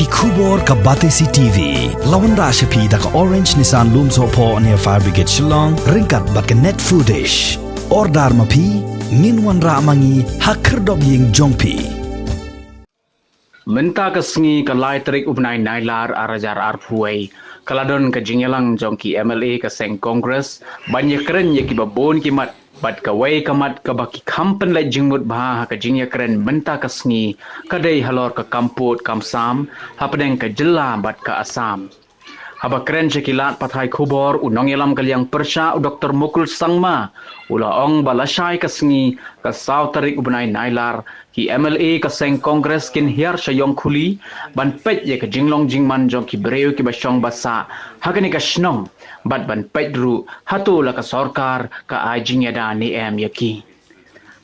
Khubor ka Batesi TV. Lawan Rashapi da ka Orange Nissan Looms Hopo near Fire Brigade Shillong. Ringkat bat ka net footage. Ordar mapi. Minwan ra mangi hakerdog ying jongpi. Menta ka sengi ka lai terik upnai nailar arajar arpuai. Kaladon ka jingelang jongki MLA ka seng Kongres. Banyak keren ya ki babon ki mat. Bat ka wai ka mat ka baki kampen lai jingmut bah ka jingya keren menta ka sengi. Kadai halor ka kamput kamsam. Hapadeng ka jela bat ka asam. Haba keren sekilat pathai khubor unong elam kaliang persya u Dr. Mukul Sangma ula ong balasai kasengi ka saw tarik ubnai nailar ki MLA ka seng Kongres kin hiar sayong khuli ban pet ye ka jinglong jingman jong ki breu ki basyong basa hagani ka snong bat ban pet ru hatu la ka sarkar ka ajing yada ni em yaki.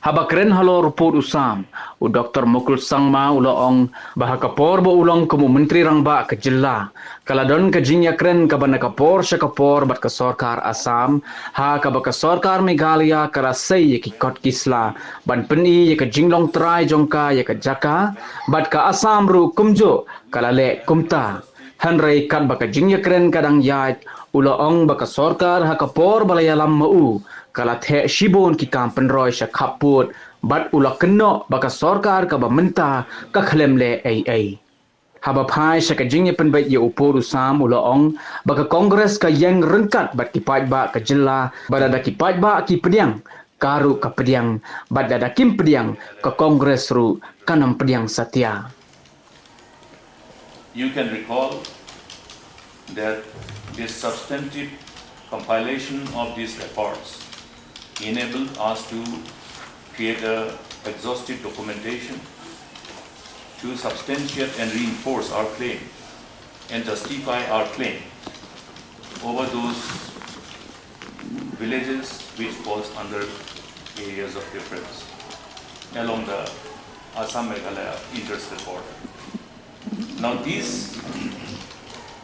Haba keren halo ruput usam u Dr. Mukul Sangma ula ong bah kapor bo ulong kumu menteri rangba ke jela kaladon ka jingya keren ka bana kapor sya kapor bat ka sarkar Asam ha ka ba ka sarkar Meghalaya karasai ye ki kot kisla ban peni ye ka jinglong trai jongka ye ka jaka bat ka Asam ru kumjo kalale kumta hanrei kan ba ka jingya keren kadang yait ula ong ba ka sarkar ha kapor balayalam mau kala the shibon ki kampen roy sha khaput bat ula kenno baka sarkar ka ba menta ka khlemle ai haba phai sha ka jingye pen bai ye upur usam ula ong baka Kongres ka yang rengkat bat ki pai ba ka jilla badada ki pai ba ki pediang karu ka pediang badada kim pediang ka Kongres ru kanam pediang satya. You can recall that this substantive compilation of these reports enabled us to create a exhaustive documentation to substantiate and reinforce our claim and justify our claim over those villages which falls under areas of difference along the Assam-Meghalaya interstate border. Now this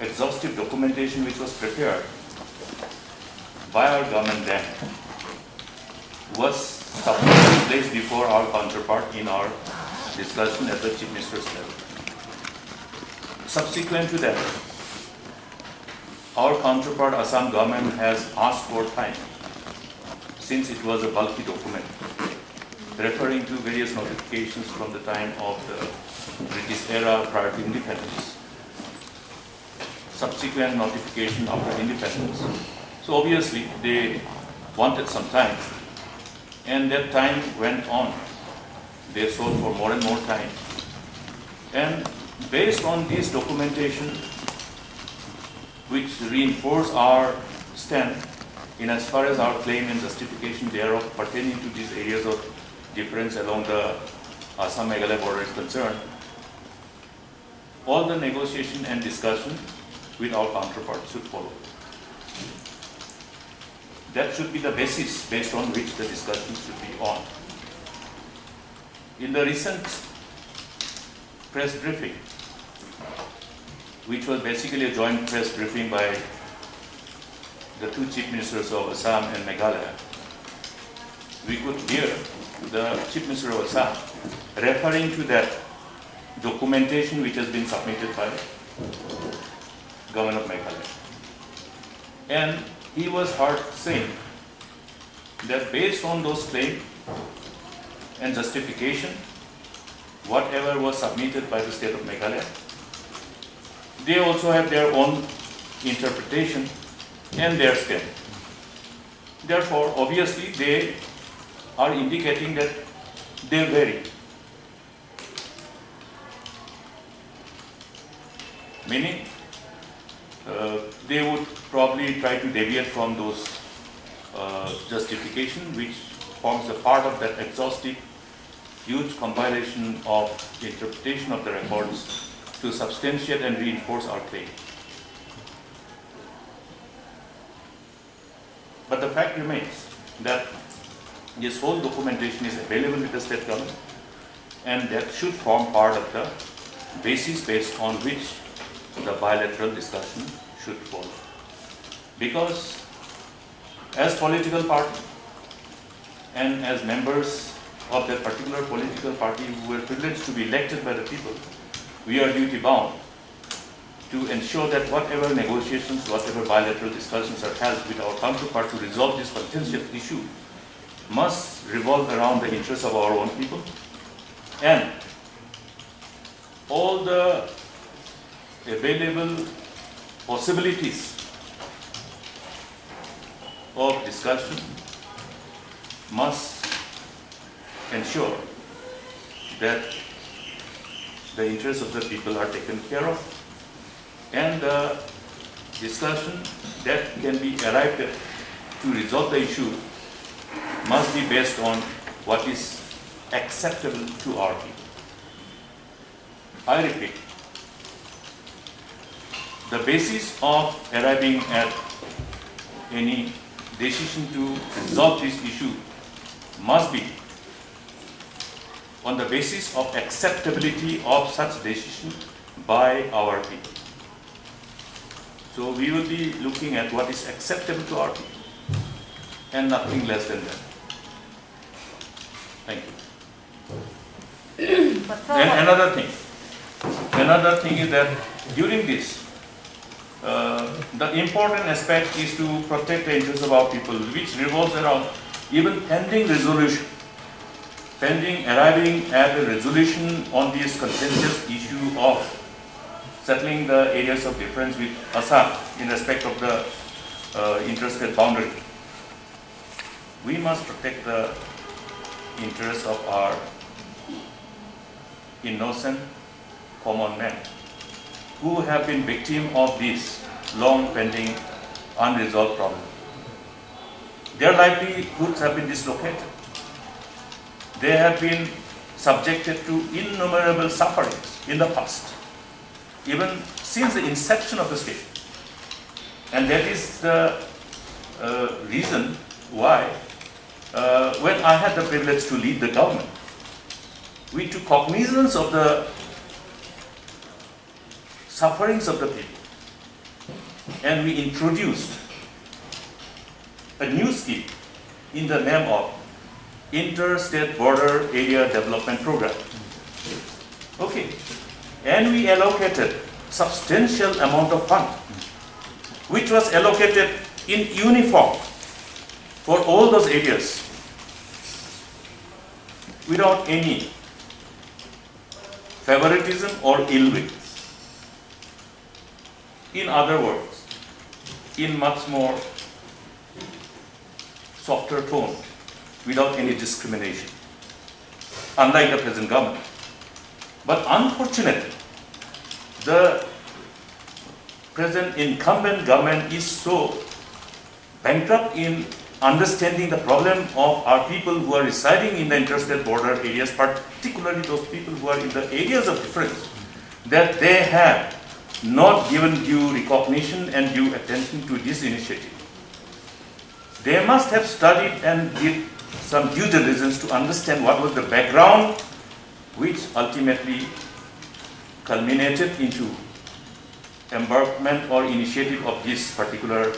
exhaustive documentation which was prepared by our government then was subsequently placed before our counterpart in our discussion at the Chief Minister's level. Subsequent to that, our counterpart Assam government has asked for time, since it was a bulky document, referring to various notifications from the time of the British era prior to independence, subsequent notification after independence. So obviously they wanted some time, and that time went on. They sought for more and more time. And based on this documentation, which reinforce our stand in as far as our claim and justification thereof pertaining to these areas of difference along the Assam-Meghalaya border is concerned, all the negotiation and discussion with our counterparts should follow. That should be the basis based on which the discussion should be on. In the recent press briefing, which was basically a joint press briefing by the two chief ministers of Assam and Meghalaya, we could hear the Chief Minister of Assam referring to that documentation which has been submitted by Government of Meghalaya. And he was heard saying that based on those claims and justification, whatever was submitted by the state of Meghalaya, they also have their own interpretation and their stand. Therefore, obviously, they are indicating that they vary. Meaning, they would probably try to deviate from those justification which forms a part of that exhaustive, huge compilation of the interpretation of the records to substantiate and reinforce our claim. But the fact remains that this whole documentation is available with the state government, and that should form part of the basis based on which the bilateral discussion should follow. Because as political party and as members of that particular political party who were privileged to be elected by the people, we are duty bound to ensure that whatever negotiations, whatever bilateral discussions are held with our counterpart to resolve this contentious issue must revolve around the interests of our own people, and all the available possibilities of discussion must ensure that the interests of the people are taken care of, and the discussion that can be arrived at to resolve the issue must be based on what is acceptable to our people. I repeat, the basis of arriving at any decision to resolve this issue must be on the basis of acceptability of such decision by our people. So we will be looking at what is acceptable to our people and nothing less than that. Thank you. And another thing is that during this, the important aspect is to protect the interests of our people, which revolves around even pending resolution, pending arriving at a resolution on this contentious issue of settling the areas of difference with Assam in respect of the interstate boundary. We must protect the interests of our innocent common men who have been victim of this long pending unresolved problem. Their livelihoods have been dislocated. They have been subjected to innumerable sufferings in the past, even since the inception of the state. And that is the reason why when I had the privilege to lead the government, we took cognizance of the sufferings of the people, and we introduced a new scheme in the name of Interstate Border Area Development Program. Okay, and we allocated substantial amount of fund, which was allocated in uniform for all those areas without any favoritism or ill will. In other words, in much more softer tone, without any discrimination, unlike the present government. But unfortunately, the present incumbent government is so bankrupt in understanding the problem of our people who are residing in the interstate border areas, particularly those people who are in the areas of difference, that they have not given due recognition and due attention to this initiative. They must have studied and did some due diligence to understand what was the background which ultimately culminated into embarkment or initiative of this particular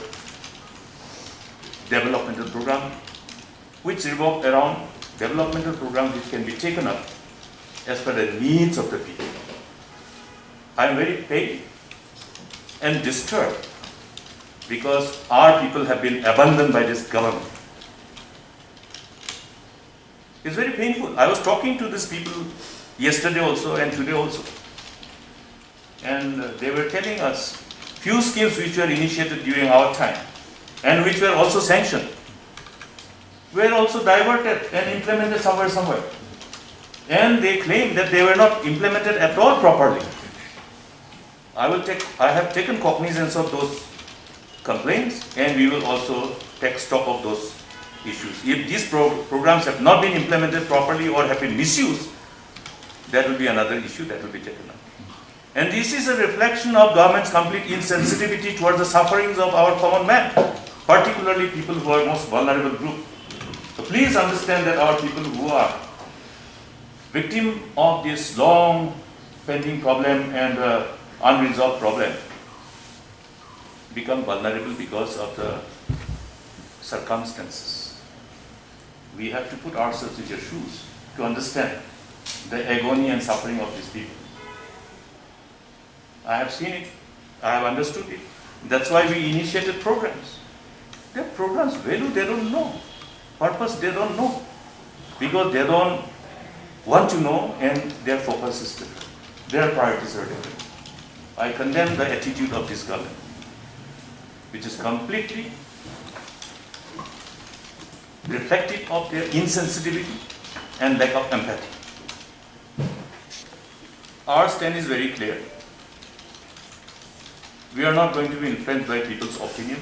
developmental program, which revolved around developmental programs which can be taken up as per the needs of the people. I am very pained and disturbed because our people have been abandoned by this government. It's very painful. I was talking to these people yesterday also and today also, and they were telling us few schemes which were initiated during our time and which were also sanctioned were also diverted and implemented somewhere. And they claim that they were not implemented at all properly. I have taken cognizance of those complaints, and we will also take stock of those issues. If these programs have not been implemented properly or have been misused, that will be another issue that will be taken up. And this is a reflection of government's complete insensitivity towards the sufferings of our common man, particularly people who are most vulnerable group. So please understand that our people who are victim of this long pending problem and unresolved problem become vulnerable because of the circumstances. We have to put ourselves in their shoes to understand the agony and suffering of these people. I have seen it I have understood it. That's why we initiated programs. Their programs value they don't know. Purpose they don't know. Because they don't want to know and their focus is different. Their priorities are different. I condemn the attitude of this government, which is completely reflective of their insensitivity and lack of empathy. Our stand is very clear. We are not going to be influenced by people's opinion.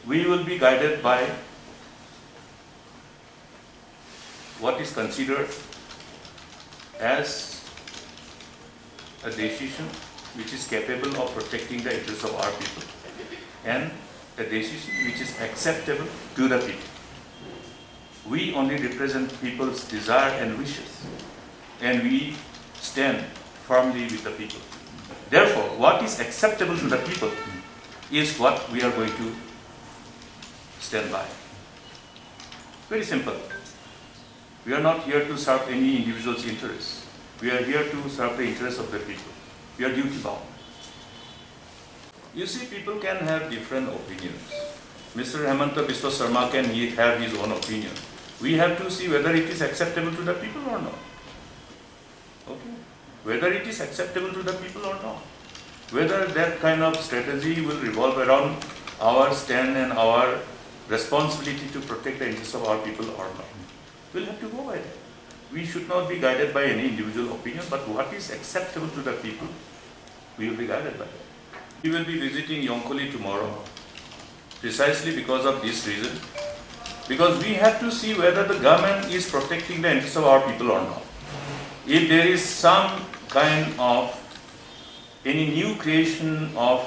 We will be guided by what is considered as a decision which is capable of protecting the interests of our people and a decision which is acceptable to the people. We only represent people's desire and wishes, and we stand firmly with the people. Therefore, what is acceptable to the people is what we are going to stand by. Very simple. We are not here to serve any individual's interests. We are here to serve the interests of the people. We are duty bound. You see, people can have different opinions. Mr. Hemanta Biswa Sarma can have his own opinion. We have to see whether it is acceptable to the people or not. Okay? Whether it is acceptable to the people or not. Whether that kind of strategy will revolve around our stand and our responsibility to protect the interests of our people or not. We'll have to go by that. We should not be guided by any individual opinion, but what is acceptable to the people, we will be guided by that. We will be visiting Yonkoli tomorrow, precisely because of this reason. Because we have to see whether the government is protecting the interests of our people or not. If there is some kind of any new creation of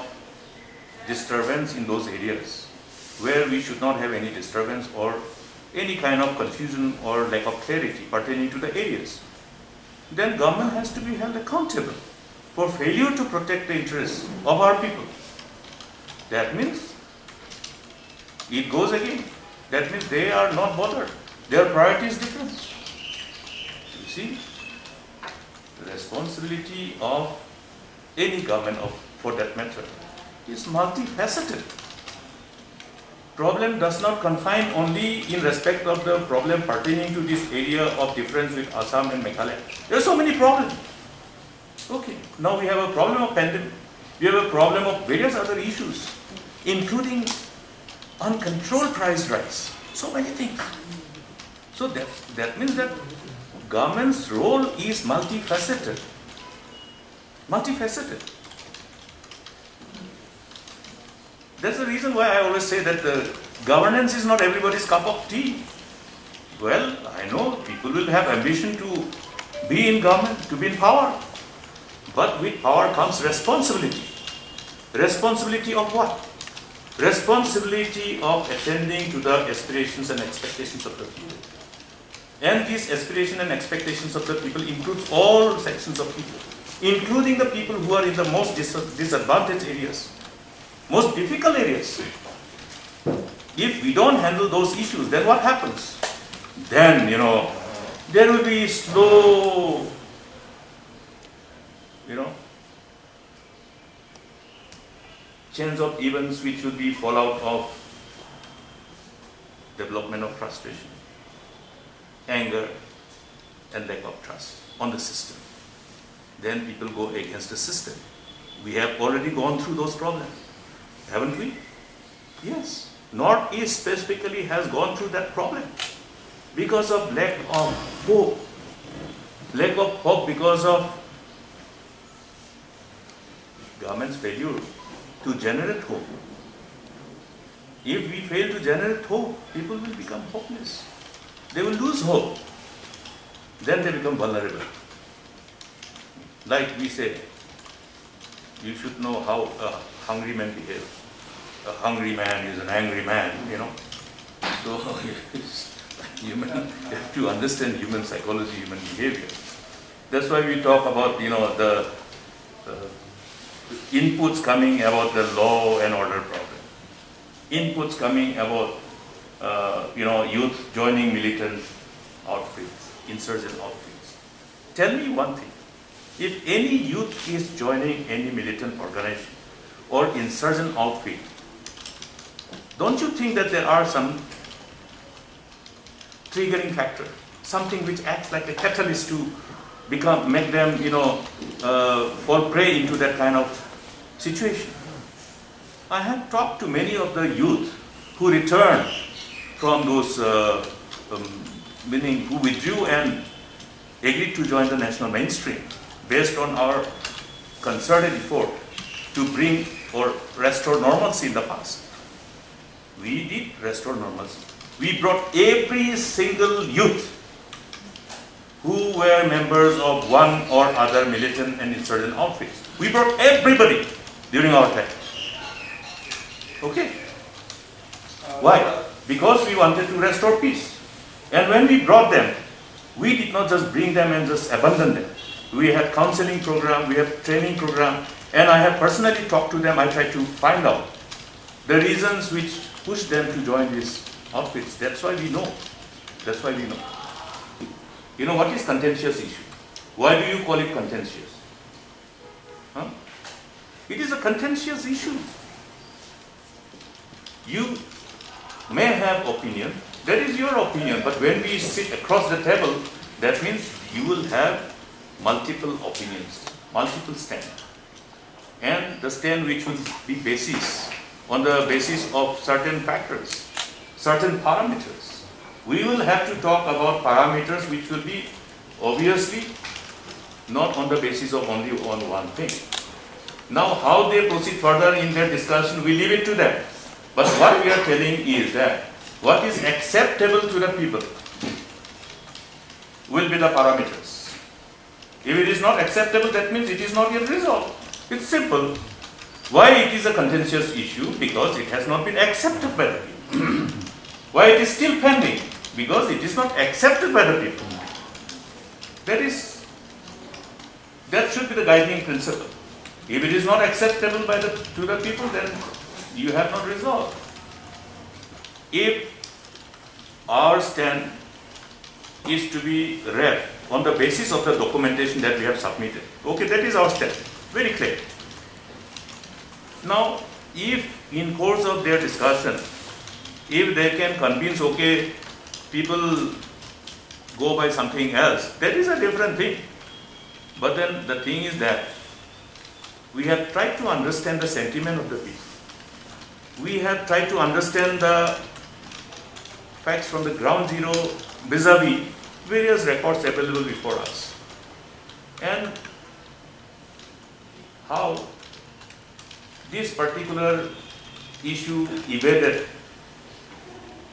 disturbance in those areas where we should not have any disturbance or any kind of confusion or lack of clarity pertaining to the areas, then government has to be held accountable for failure to protect the interests of our people. That means it goes again. That means they are not bothered. Their priority is different. You see, the responsibility of any government, for that matter, is multifaceted. Problem does not confine only in respect of the problem pertaining to this area of difference with Assam and Meghalaya. There are so many problems. Okay, now we have a problem of pandemic. We have a problem of various other issues, including uncontrolled price rise. So many things. So that means that government's role is multifaceted. Multifaceted. That's the reason why I always say that the governance is not everybody's cup of tea. Well, I know people will have ambition to be in government, to be in power. But with power comes responsibility. Responsibility of what? Responsibility of attending to the aspirations and expectations of the people. And these aspirations and expectations of the people includes all sections of people, including the people who are in the most disadvantaged areas, most difficult areas. If we don't handle those issues, then what happens? Then, there will be slow, change of events which will be fallout of development of frustration, anger, and lack of trust on the system. Then people go against the system. We have already gone through those problems, haven't we? Yes. Northeast specifically has gone through that problem because of lack of hope. Lack of hope because of government's failure to generate hope. If we fail to generate hope, people will become hopeless. They will lose hope. Then they become vulnerable. Like we say, you should know how a hungry man behaves. A hungry man is an angry man, So, you have to understand human psychology, human behavior. That's why we talk about, the inputs coming about the law and order problem. Inputs coming about, youth joining militant outfits, insurgent outfits. Tell me one thing. If any youth is joining any militant organization or insurgent outfit, don't you think that there are some triggering factor, something which acts like a catalyst to make them, fall prey into that kind of situation? I have talked to many of the youth who returned from those, meaning who withdrew and agreed to join the national mainstream based on our concerted effort to bring or restore normalcy in the past. We did restore normalcy. We brought every single youth who were members of one or other militant and insurgent outfits. We brought everybody during our time. Okay. Why? Because we wanted to restore peace. And when we brought them, we did not just bring them and just abandon them. We had counseling program, we have training program, and I have personally talked to them. I tried to find out the reasons which pushed them to join these outfits. That's why we know. That's why we know. You know what is contentious issue? Why do you call it contentious? Huh? It is a contentious issue. You may have opinion, that is your opinion, but when we sit across the table, that means you will have multiple opinions, multiple stand. And the stand which will be on the basis of certain factors, certain parameters. We will have to talk about parameters which will be obviously not on the basis of only on one thing. Now how they proceed further in their discussion, we leave it to them. But what we are telling is that what is acceptable to the people will be the parameters. If it is not acceptable, that means it is not yet resolved. It's simple. Why it is a contentious issue? Because it has not been accepted by the people. Why it is still pending? Because it is not accepted by the people. That should be the guiding principle. If it is not acceptable to the people, then you have not resolved. If our stand is to be read on the basis of the documentation that we have submitted, okay, that is our stand, very clear. Now, if in course of their discussion, if they can convince, okay, people go by something else, that is a different thing. But then the thing is that we have tried to understand the sentiment of the people. We have tried to understand the facts from the ground zero vis-a-vis various records available before us. And how this particular issue evaded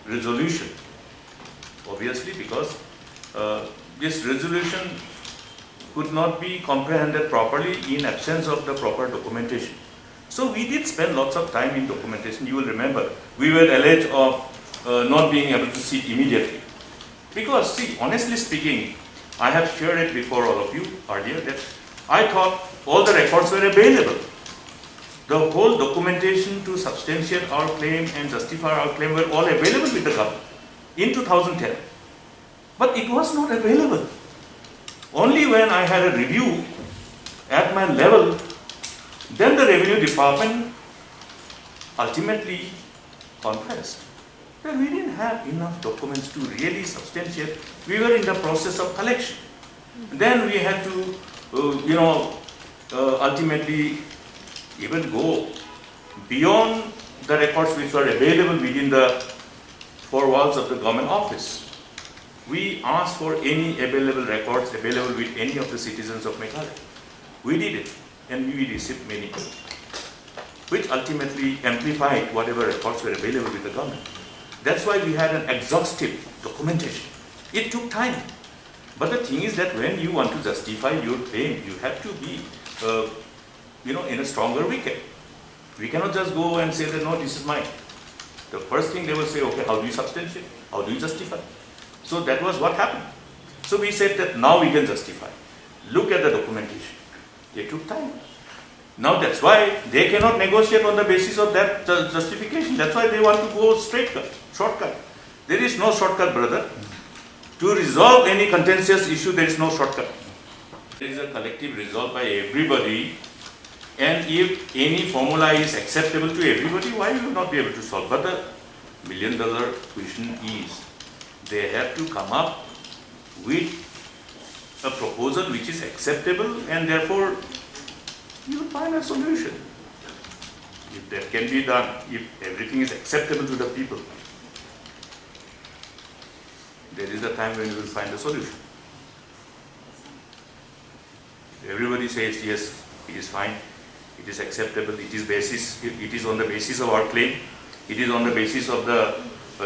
resolution. Obviously, because this resolution could not be comprehended properly in absence of the proper documentation. So we did spend lots of time in documentation. You will remember, we were alleged of not being able to see immediately. Because, see, honestly speaking, I have shared it before all of you earlier that I thought all the records were available. The whole documentation to substantiate our claim and justify our claim were all available with the government in 2010. But it was not available. Only when I had a review at my level, then the Revenue Department ultimately confessed that we didn't have enough documents to really substantiate. We were in the process of collection. Then we had to, ultimately even go beyond the records which were available within the four walls of the government office. We asked for any available records available with any of the citizens of Meghalaya. We did it, and we received many, which ultimately amplified whatever records were available with the government. That's why we had an exhaustive documentation. It took time. But the thing is that when you want to justify your claim, you have to be, in a stronger wicket. We cannot just go and say that, no, this is mine. The first thing they will say, okay, how do you substantiate? How do you justify? So that was what happened. So we said that now we can justify. Look at the documentation. It took time. Now that's why they cannot negotiate on the basis of that justification. That's why they want to go shortcut. There is no shortcut, brother. To resolve any contentious issue, there is no shortcut. There is a collective resolve by everybody, and if any formula is acceptable to everybody, why will not be able to solve? But the million-dollar question is, they have to come up with a proposal which is acceptable, and therefore you will find a solution. If that can be done, if everything is acceptable to the people, there is a time when you will find a solution. If everybody says yes, it is fine, it is acceptable, it is on the basis of our claim, it is on the basis of the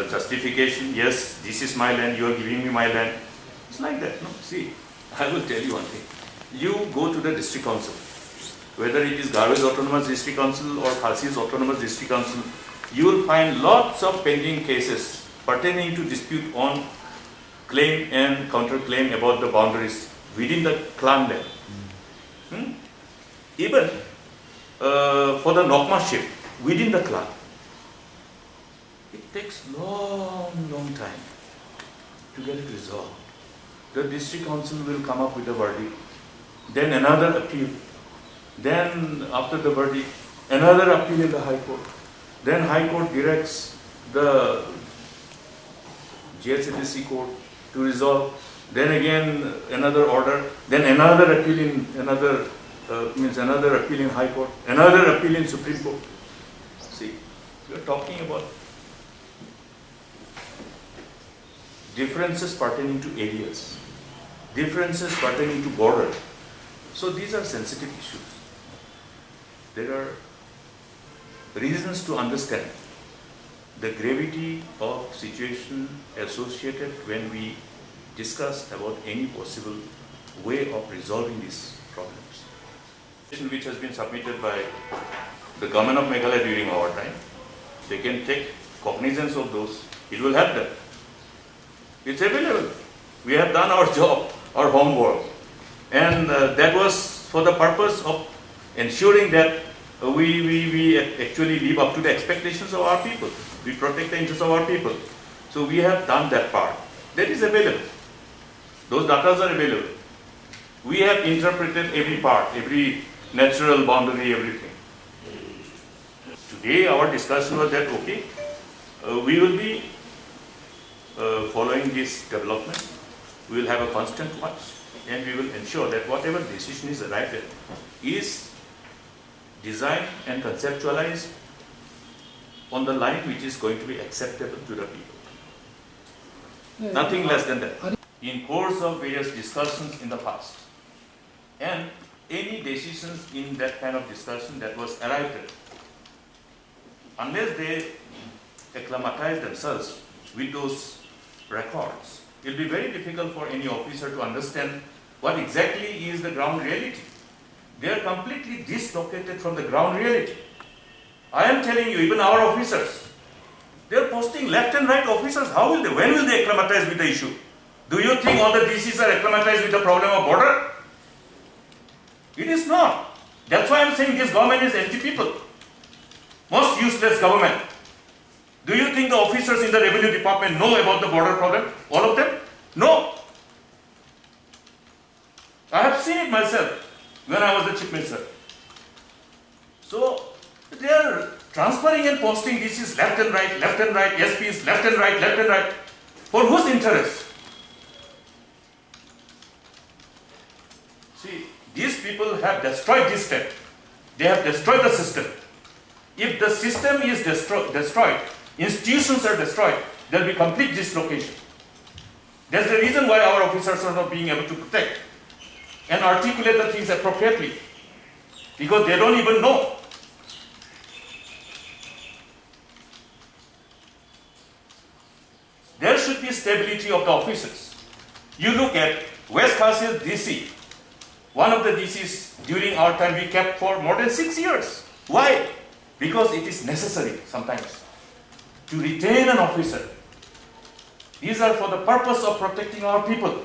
justification, yes, this is my land, you are giving me my land. It's like that, no? See, I will tell you one thing. You go to the district council, whether it is Garhwal's Autonomous District Council or Khalsi's Autonomous District Council, you will find lots of pending cases pertaining to dispute on claim and counterclaim about the boundaries within the clan land. Even for the Nokmaship within the clan, it takes long time to get it resolved. The district council will come up with a verdict, then another appeal, then after the verdict, another appeal in the High Court, then High Court directs the JSADC court to resolve, then again another order, then another appeal in another appeal in High Court, another appeal in Supreme Court. See, we are talking about differences pertaining to areas, differences pertaining to border. So these are sensitive issues. There are reasons to understand the gravity of situation associated when we discuss about any possible way of resolving these problems. Which has been submitted by the government of Meghalaya during our time, they can take cognizance of those. It will help them. It's available. We have done our job, our homework, and that was for the purpose of ensuring that we actually live up to the expectations of our people. We protect the interests of our people. So we have done that part. That is available. Those data are available. We have interpreted every part, every natural boundary, everything. Today our discussion was that, okay, we will be following this development. We will have a constant watch, and we will ensure that whatever decision is arrived at is designed and conceptualized on the line which is going to be acceptable to the people. Nothing less than that. In course of various discussions in the past, and any decisions in that kind of discussion that was arrived at, unless they acclimatize themselves with those records, it will be very difficult for any officer to understand what exactly is the ground reality. They are completely dislocated from the ground reality. I am telling you, even our officers, they are posting left and right officers. How will they, when will they acclimatize with the issue? Do you think all the DCs are acclimatized with the problem of border? It is not. That's why I am saying this government is anti-people. Most useless government. Do you think the officers in the revenue department know about the border problem? All of them? No. I have seen it myself when I was the chief minister. So they are transferring and posting this is left and right, SPs left and right, left and right. For whose interest? See, these people have destroyed this step. They have destroyed the system. If the system is destroyed, institutions are destroyed, there will be complete dislocation. That's the reason why our officers are not being able to protect and articulate the things appropriately, because they don't even know. There should be stability of the officers. You look at West Khalsil DC, one of the DCs during our time we kept for more than 6 years. Why? Because it is necessary sometimes to retain an officer. These are for the purpose of protecting our people.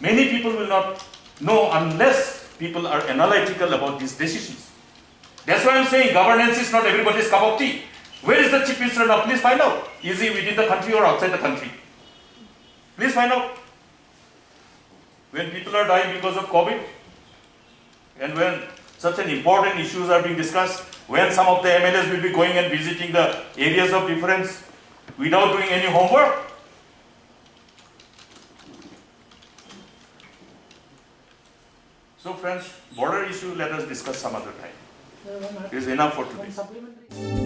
Many people will not know unless people are analytical about these decisions. That's why I'm saying governance is not everybody's cup of tea. Where is the chief minister now? Please find out. Is he within the country or outside the country? Please find out. When people are dying because of COVID, And when such an important issues are being discussed, when some of the MLAs will be going and visiting the areas of difference without doing any homework. So friends, border issue let us discuss some other time. It is enough for today.